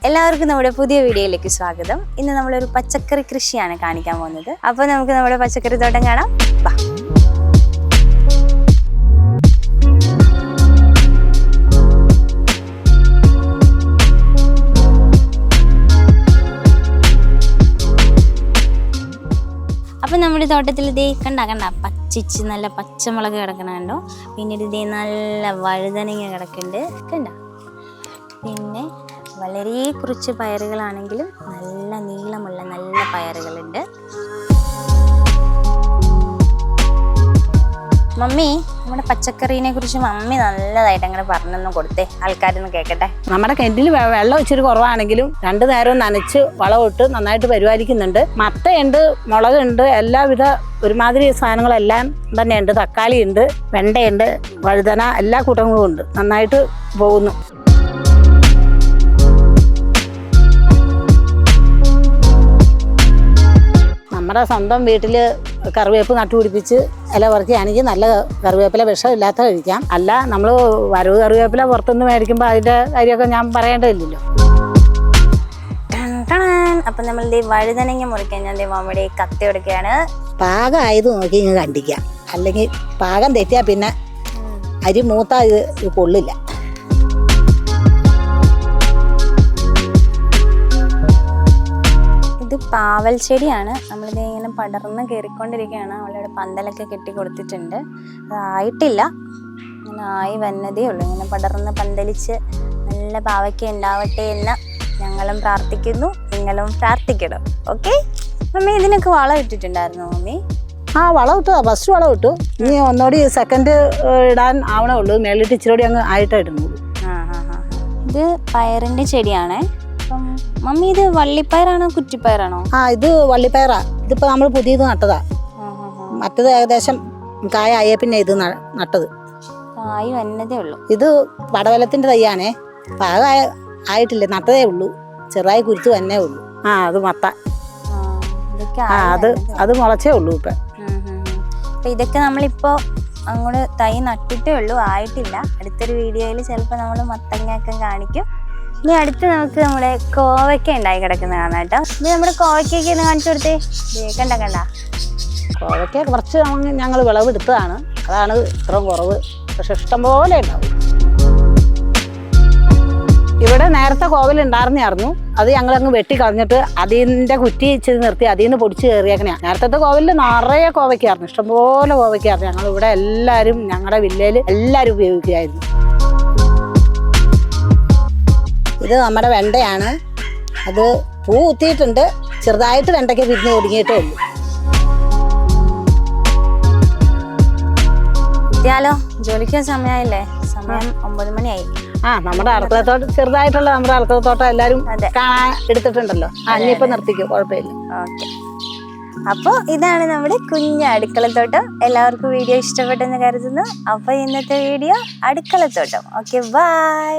എല്ലാവർക്കും നമ്മുടെ പുതിയ വീഡിയോയിലേക്ക് സ്വാഗതം. ഇന്ന് നമ്മളൊരു പച്ചക്കറി കൃഷിയാണ് കാണിക്കാൻ പോകുന്നത്. അപ്പോൾ നമുക്ക് നമ്മുടെ പച്ചക്കറി തോട്ടം കാണാം. വാ. അപ്പം നമ്മുടെ തോട്ടത്തിൽ ഇതേ കണ്ട പച്ചിച്ച് നല്ല പച്ചമുളക് കിടക്കണുണ്ടോ. പിന്നീട് ഇതേ നല്ല വഴുതനങ്ങ കിടക്കുന്നുണ്ട് കണ്ട. പിന്നെ വളരെ കുറച്ച് പയറുകളാണെങ്കിലും നല്ല നീളമുള്ള നല്ല പയറുകളുണ്ട്. മമ്മി, നമ്മുടെ പച്ചക്കറീനെ കുറിച്ച് മമ്മി നല്ലതായിട്ട് അങ്ങനെ പറഞ്ഞൊന്നും കൊടുത്തേ, ആൾക്കാരൊന്നും കേൾക്കട്ടെ. നമ്മുടെ കിണറ്റിൽ വെള്ളം ഇച്ചിരി കുറവാണെങ്കിലും 2 നേരവും നനച്ച് വളമിട്ട് നന്നായിട്ട് പരിപാലിക്കുന്നുണ്ട്. മത്തയുണ്ട്, മുളകുണ്ട്, എല്ലാവിധ ഒരുമാതിരി സാധനങ്ങളെല്ലാം തന്നെയുണ്ട്. തക്കാളി ഉണ്ട്, വെണ്ടയുണ്ട്, വഴുതന, എല്ലാ കൂട്ടങ്ങളും ഉണ്ട്. നന്നായിട്ട് പോകുന്നു. നമ്മുടെ സ്വന്തം വീട്ടിൽ കറിവേപ്പ് നട്ടുപിടിപ്പിച്ച് ഇല പറിക്കുകയാണെങ്കിൽ നല്ല കറിവേപ്പില വിഷമില്ലാത്ത കഴിക്കാം. അല്ല നമ്മൾ വരവ് കറിവേപ്പില പുറത്തുനിന്ന് മേടിക്കുമ്പോൾ അതിൻ്റെ കാര്യമൊക്കെ ഞാൻ പറയേണ്ടതില്ലല്ലോ. അപ്പം നമ്മൾ വഴുതനങ്ങ മുറിക്കാൻ ഞാൻ മമ്മയുടെ കത്തി കൊടുക്കുകയാണ്. പാകമായത് നോക്കി ഇങ്ങ് കണ്ടിക്കാം, അല്ലെങ്കിൽ പാകം തെറ്റിയാൽ പിന്നെ അരി മൂത്താൽ ഇത് കൊള്ളില്ല. ഇത് പാവൽ ചെടിയാണ്. നമ്മളിത് ഇങ്ങനെ പടർന്ന് കയറിക്കൊണ്ടിരിക്കുകയാണ്. അവളുടെ പന്തലൊക്കെ കെട്ടി കൊടുത്തിട്ടുണ്ട്. അതായിട്ടില്ല, ഇങ്ങനെ ആയി വന്നതേ ഉള്ളൂ. ഇങ്ങനെ പടർന്ന് പന്തലിച്ച് നല്ല പാവയ്ക്ക ഉണ്ടാവട്ടെ എന്ന് ഞങ്ങളും പ്രാർത്ഥിക്കുന്നു, നിങ്ങളും പ്രാർത്ഥിക്കണം. ഓക്കെ മമ്മി, ഇതിനൊക്കെ വളം ഇട്ടിട്ടുണ്ടായിരുന്നു മമ്മി? ആ, വളം ഇട്ടു. ഫസ്റ്റ് വളം ഇട്ടു. ഇനി ഒന്നുകൂടി സെക്കൻഡ് ഇടാൻ ആവണേ ഉള്ളൂ. മേളിട്ട് ഇച്ചിരി അങ്ങ് ആയിട്ടായിരുന്നു. ഇത് പയറിൻ്റെ ചെടിയാണേ. അപ്പം മമ്മി, ഇത് വള്ളിപ്പയറാണോ കുറ്റിപ്പയറാണോ? ആ, ഇത് വള്ളിപ്പയറാ. ഇതിപ്പോൾ നമ്മൾ പുതിയത് നട്ടതാ. മറ്റത് ഏകദേശം കായായ പിന്നെ ഇത് നട്ടത്. കായ് വന്നതേ ഉള്ളൂ. ഇത് പടവലത്തിൻ്റെ തയ്യാണേ. പാകം ആയിട്ടില്ല, നട്ടതേ ഉള്ളൂ. ചെറുതായി കുരുത്ത് വന്നേ ഉള്ളൂ. ആ, അത് മത്ത. അത് മുളച്ചേ ഉള്ളൂ ഇപ്പം. അപ്പം ഇതൊക്കെ നമ്മളിപ്പോൾ അങ്ങോട്ട് തൈ നട്ടിട്ടേ ഉള്ളൂ, ആയിട്ടില്ല. അടുത്തൊരു വീഡിയോയിൽ ചിലപ്പോൾ നമ്മൾ മത്തങ്ങയൊക്കെ കാണിക്കും. ഇനി അടുത്ത് നമുക്ക് നമ്മുടെ കോവയ്ക്ക ഉണ്ടായി കിടക്കുന്ന കാണാം കേട്ടോ. ഇത് നമ്മുടെ കോവയ്ക്കൊക്കെ ഒന്ന് കാണിച്ചു കൊടുത്തേ. കണ്ട കോവയ്ക്ക കുറച്ച് ഞങ്ങൾ വിളവെടുത്തതാണ്, അതാണ് ഇത്രയും കുറവ്. പക്ഷെ ഇഷ്ടംപോലെ ഉണ്ടാവും. ഇവിടെ നേരത്തെ കോവലുണ്ടായിരുന്നായിരുന്നു. അത് ഞങ്ങളങ്ങ് വെട്ടി കളഞ്ഞിട്ട് അതിൻ്റെ കുറ്റി ഇച്ചിരി നിർത്തി അതിൽ നിന്ന് പൊടിച്ച് കയറിയേക്കണേ. നേരത്തെ കോവലിൽ നിറയെ കോവയ്ക്കായിരുന്നു, ഇഷ്ടംപോലെ കോവയ്ക്കായിരുന്നു. ഞങ്ങളിവിടെ എല്ലാവരും, ഞങ്ങളുടെ വില്ലയിൽ എല്ലാവരും ഉപയോഗിക്കുമായിരുന്നു. ഇത് നമ്മുടെ വെണ്ടയാണ്. അത് പൂ കുത്തിയിട്ടുണ്ട്, ചെറുതായിട്ട് വെണ്ടയ്ക്ക് വിരിഞ്ഞ് തുടങ്ങിയിട്ടേ ഉള്ളൂ. എത്തിയാലോ, ജോലിക്കാൻ സമയമായില്ലേ? സമയം 9 മണിയായി. ആ, നമ്മുടെ അടുക്കളത്തോട്ടം ചെറുതായിട്ടുള്ള നമ്മുടെ അടുക്കളത്തോട്ടം എല്ലാവരും കാണാൻ എടുത്തിട്ടുണ്ടല്ലോ. ഇനിയിപ്പോൾ നിർത്തിക്കും, കുഴപ്പമില്ല. ഓക്കെ, അപ്പോൾ ഇതാണ് നമ്മുടെ കുഞ്ഞ് അടുക്കളത്തോട്ടം. എല്ലാവർക്കും വീഡിയോ ഇഷ്ടപ്പെട്ടെന്ന് കരുതുന്നു. അപ്പോൾ ഇന്നത്തെ വീഡിയോ അടുക്കളത്തോട്ടം. Okay, by.